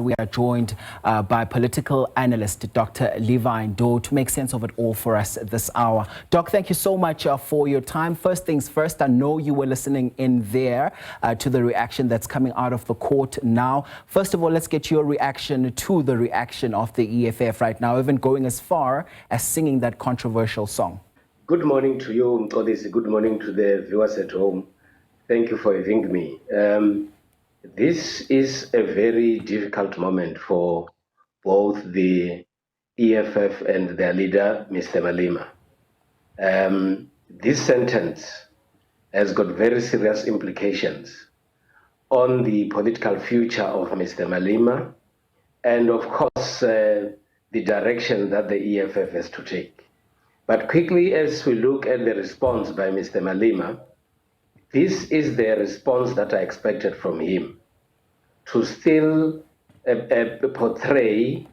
we are joined by political analyst Dr. Levy Ndou to make sense of it all for us this hour. Doc, thank you so much for your time. First things first, I know you were listening in there to the reaction that's coming out of the court now. First of all, let's get your reaction to the reaction of the EFF right now, even going as far as singing that controversial song. Good morning to you, Mqodisi. Good morning to the viewers at home. Thank you for having me. This is a very difficult moment for both the EFF and their leader, Mr. Malema. This sentence has got very serious implications on the political future of Mr. Malema and, of course, the direction that the EFF has to take. But quickly, as we look at the response by Mr. Malema, this is the response that I expected from him, to still portray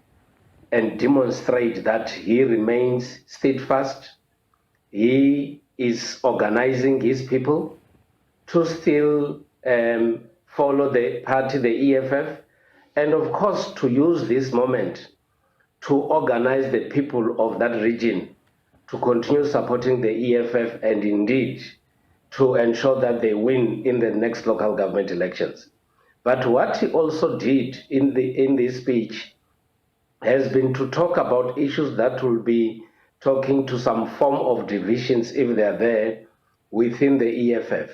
and demonstrate that he remains steadfast. He is organizing his people to still follow the party, the EFF, and of course to use this moment to organize the people of that region to continue supporting the EFF and indeed to ensure that they win in the next local government elections. But what he also did in this speech has been to talk about issues that will be talking to some form of divisions, if they are there, within the EFF.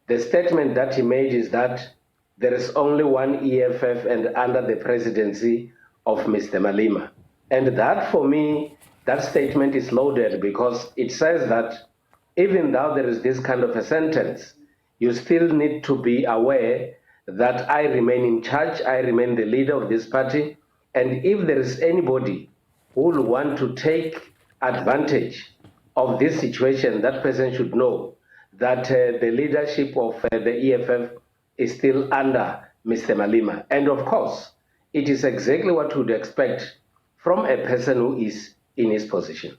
The statement that he made is that there is only one EFF and under the presidency of Mr. Malema. And that, for me, that statement is loaded because it says that even though there is this kind of a sentence, you still need to be aware that I remain in charge, I remain the leader of this party, and if there is anybody who will want to take advantage of this situation, that person should know that the leadership of the EFF is still under Mr. Malema. And of course, it is exactly what we would expect from a person who is in his position.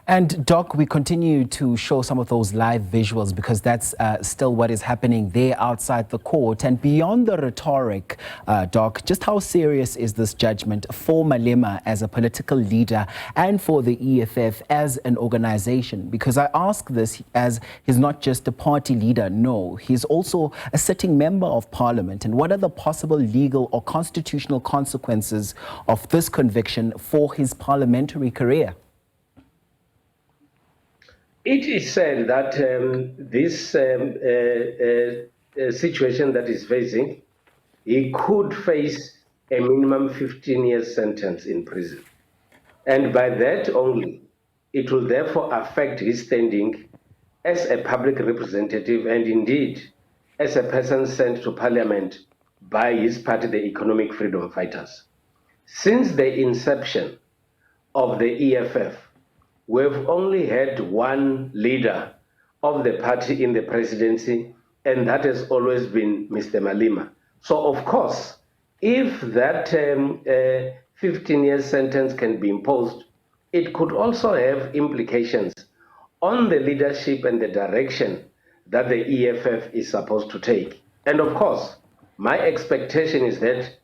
And Doc, we continue to show some of those live visuals because that's still what is happening there outside the court. And beyond the rhetoric, Doc, just how serious is this judgment for Malema as a political leader and for the EFF as an organization? Because I ask this as he's not just a party leader, no, he's also a sitting member of parliament. And what are the possible legal or constitutional consequences of this conviction for his parliamentary career? It is said that this situation that he's facing, he could face a minimum 15-year sentence in prison. And by that only, it will therefore affect his standing as a public representative and indeed as a person sent to parliament by his party, the Economic Freedom Fighters. Since the inception of the EFF, we've only had one leader of the party in the presidency, and that has always been Mr. Malema. So, of course, if that 15-year sentence can be imposed, it could also have implications on the leadership and the direction that the EFF is supposed to take. And of course, my expectation is that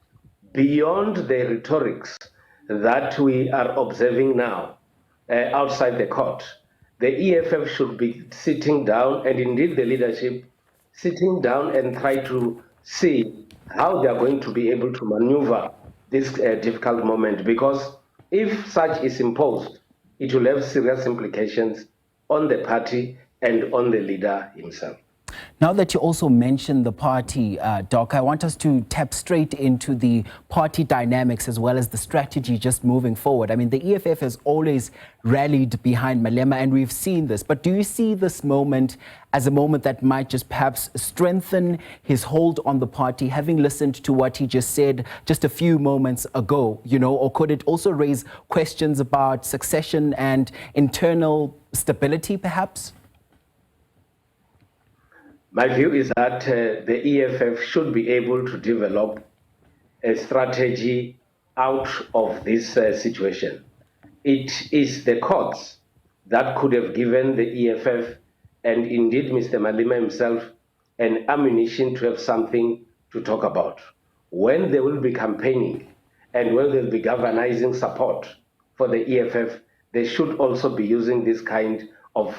beyond the rhetorics that we are observing now, outside the court, the EFF should be sitting down, and indeed the leadership sitting down and try to see how they are going to be able to maneuver this difficult moment, because if such is imposed, it will have serious implications on the party and on the leader himself. Now that you also mentioned the party, Doc, I want us to tap straight into the party dynamics as well as the strategy just moving forward. I mean, the EFF has always rallied behind Malema, and we've seen this. But do you see this moment as a moment that might just perhaps strengthen his hold on the party, having listened to what he just said just a few moments ago, you know, or could it also raise questions about succession and internal stability, perhaps? My view is that the EFF should be able to develop a strategy out of this situation. It is the courts that could have given the EFF and indeed Mr. Malema himself an ammunition to have something to talk about. when they will be campaigning and when they'll be galvanizing support for the EFF, they should also be using this kind of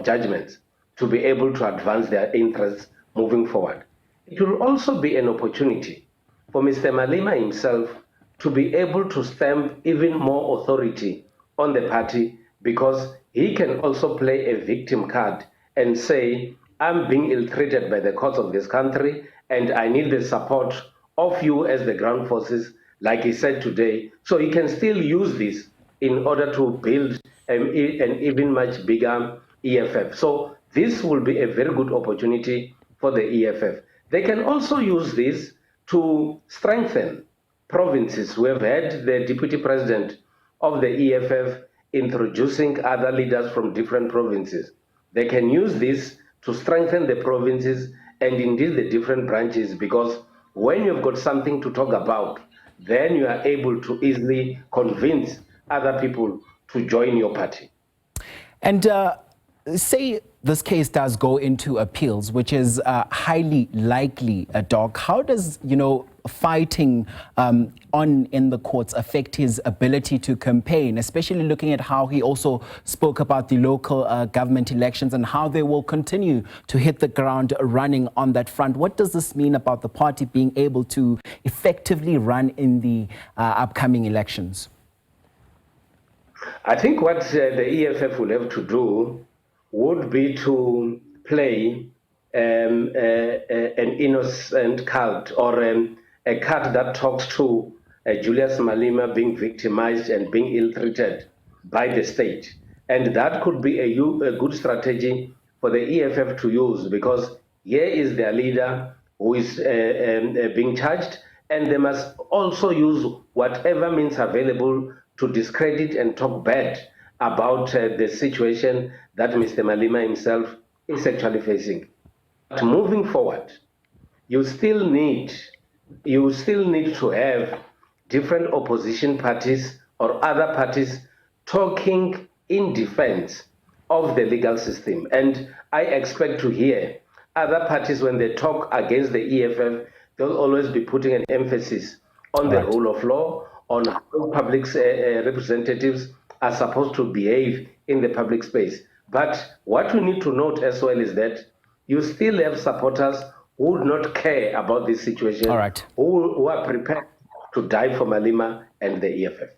judgments to be able to advance their interests moving forward. It will also be an opportunity for Mr. Malema himself to be able to stamp even more authority on the party, because he can also play a victim card and say, I'm being ill-treated by the courts of this country and I need the support of you as the ground forces, like he said today. So he can still use this in order to build an even much bigger EFF. So this will be a very good opportunity for the EFF. They can also use this to strengthen provinces. We have had the deputy president of the EFF introducing other leaders from different provinces. They can use this to strengthen the provinces and indeed the different branches, because when you've got something to talk about, then you are able to easily convince other people to join your party. And say this case does go into appeals, which is highly likely, Doc. How does, fighting on in the courts affect his ability to campaign, especially looking at how he also spoke about the local government elections and how they will continue to hit the ground running on that front? What does this mean about the party being able to effectively run in the upcoming elections? I think what the EFF will have to do would be to play an innocent card, or a card that talks to Julius Malema being victimized and being ill-treated by the state. And that could be a good strategy for the EFF to use, because here is their leader who is being charged, and they must also use whatever means available to discredit and talk bad about the situation that Mr. Malema himself is actually facing. But moving forward, you still need to have different opposition parties or other parties talking in defense of the legal system. And I expect to hear other parties, when they talk against the EFF, they'll always be putting an emphasis on the rule of law, on how public representatives are supposed to behave in the public space. But what we need to note as well is that you still have supporters who would not care about this situation, who are prepared to die for Malema and the EFF.